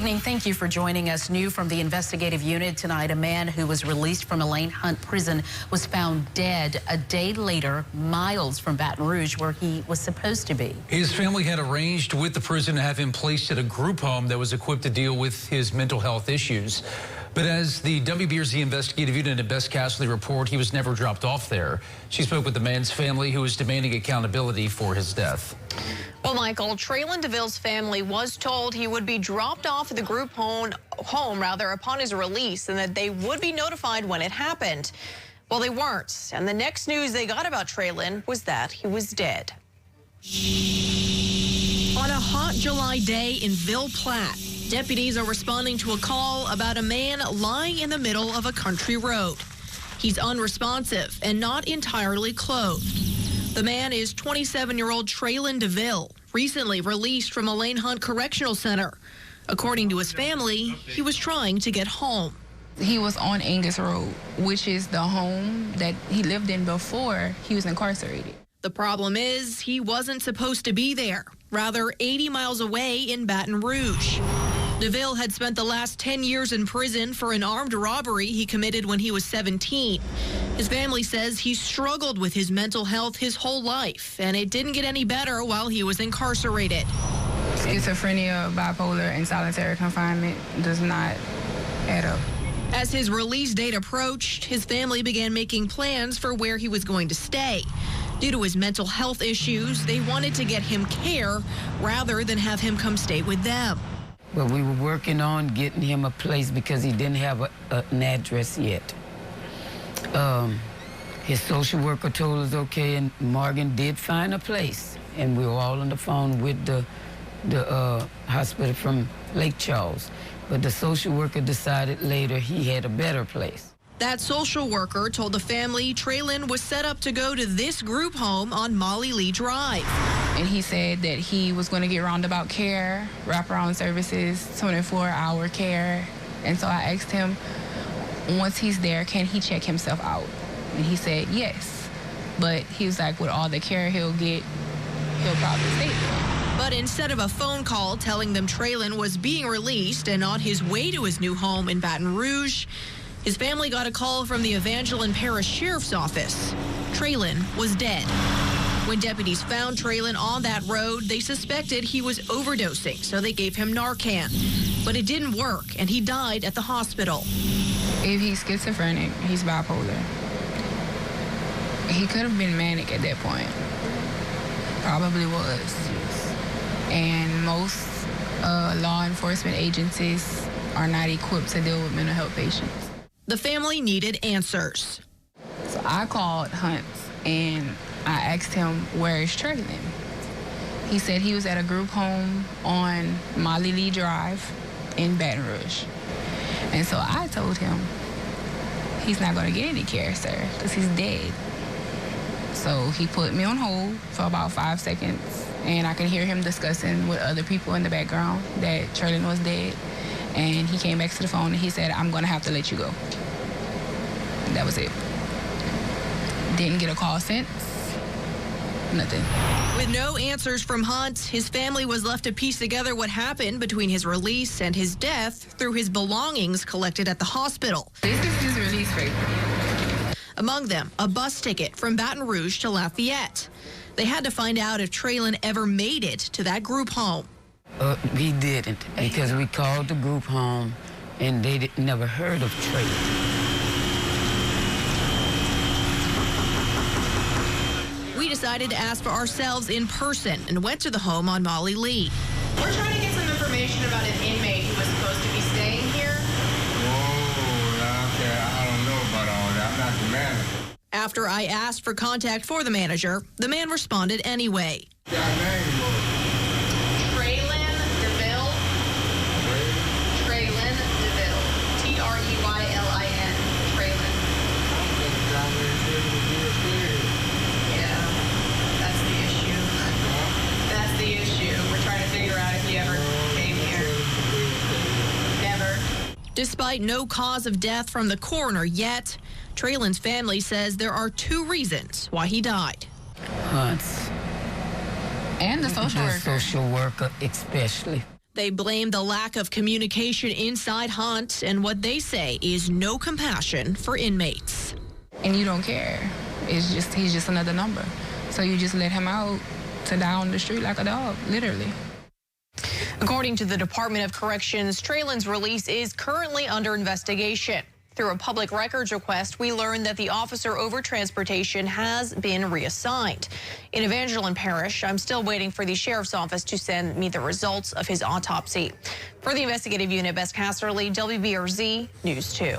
Thank you for joining us. New from the investigative unit tonight, a man who was released from Elayn Hunt Prison was found dead a day later, miles from Baton Rouge, where he was supposed to be. His family had arranged with the prison to have him placed at a group home that was equipped to deal with his mental health issues. But as the WBRZ investigative unit and Best Cassidy report, he was never dropped off there. She spoke with the man's family, who is demanding accountability for his death. Well, Michael, Traylon DeVille's family was told he would be dropped off at the group home upon his release, and that they would be notified when it happened. Well, they weren't, and the next news they got about Traylon was that he was dead. On a hot July day in Ville Platte, deputies are responding to a call about a man lying in the middle of a country road. He's unresponsive and not entirely clothed. The man is 27-year-old Traylon DeVille, recently released from Elayn Hunt Correctional Center. According to his family, he was trying to get home. He was on Angus Road, which is the home that he lived in before he was incarcerated. The problem is he wasn't supposed to be there, rather 80 miles away in Baton Rouge. DeVille had spent the last 10 years in prison for an armed robbery he committed when he was 17. His family says he struggled with his mental health his whole life, and it didn't get any better while he was incarcerated. Schizophrenia, bipolar, and solitary confinement does not add up. As his release date approached, his family began making plans for where he was going to stay. Due to his mental health issues, they wanted to get him care rather than have him come stay with them. Well, we were working on getting him a place because he didn't have an address yet. His social worker told us okay, and Morgan did find a place. And we were all on the phone with the hospital from Lake Charles. But the social worker decided later he had a better place. That social worker told the family Traylon was set up to go to this group home on Molly Lee Drive. And he said that he was going to get roundabout care, wraparound services, 24-hour care. And so I asked him, once he's there, can he check himself out? And he said yes. But he was like, with all the care he'll get, he'll probably stay there. But instead of a phone call telling them Traylon was being released and on his way to his new home in Baton Rouge, his family got a call from the Evangeline Parish Sheriff's Office. Traylon was dead. When deputies found Traylon on that road, they suspected he was overdosing, so they gave him Narcan. But it didn't work, and he died at the hospital. If he's schizophrenic, he's bipolar. He could have been manic at that point. Probably was. And most law enforcement agencies are not equipped to deal with mental health patients. The family needed answers. So I called Hunt and I asked him, where is Traylon? He said he was at a group home on Molly Lee Drive in Baton Rouge. And so I told him, he's not going to get any care, sir, because he's dead. So he put me on hold for about 5 seconds, and I could hear him discussing with other people in the background that Traylon was dead. And he came back to the phone and he said, I'm going to have to let you go. And that was it. Didn't get a call since. Nothing. With no answers from Hunt, his family was left to piece together what happened between his release and his death through his belongings collected at the hospital. This is his release paper. Among them, a bus ticket from Baton Rouge to Lafayette. They had to find out if Traylon ever made it to that group home. He didn't, because we called the group home and they never heard of Traylon. We decided to ask for ourselves in person and went to the home on Molly Lee. We're trying to get some information about an inmate who was supposed to be staying here. Oh, okay. I don't know about all that. I'm not the manager. After I asked for contact for the manager, the man responded anyway. Despite no cause of death from the coroner yet, Traylon's family says there are 2 reasons why he died. Hunt's And the social worker. The social worker especially. They blame the lack of communication inside Hunt and what they say is no compassion for inmates. And you don't care. He's just another number. So you just let him out to die on the street like a dog, literally. According to the Department of Corrections, Traylon's release is currently under investigation. Through a public records request, we learned that the officer over transportation has been reassigned. In Evangeline Parish, I'm still waiting for the sheriff's office to send me the results of his autopsy. For the investigative unit, Bess Casserly, WBRZ News 2.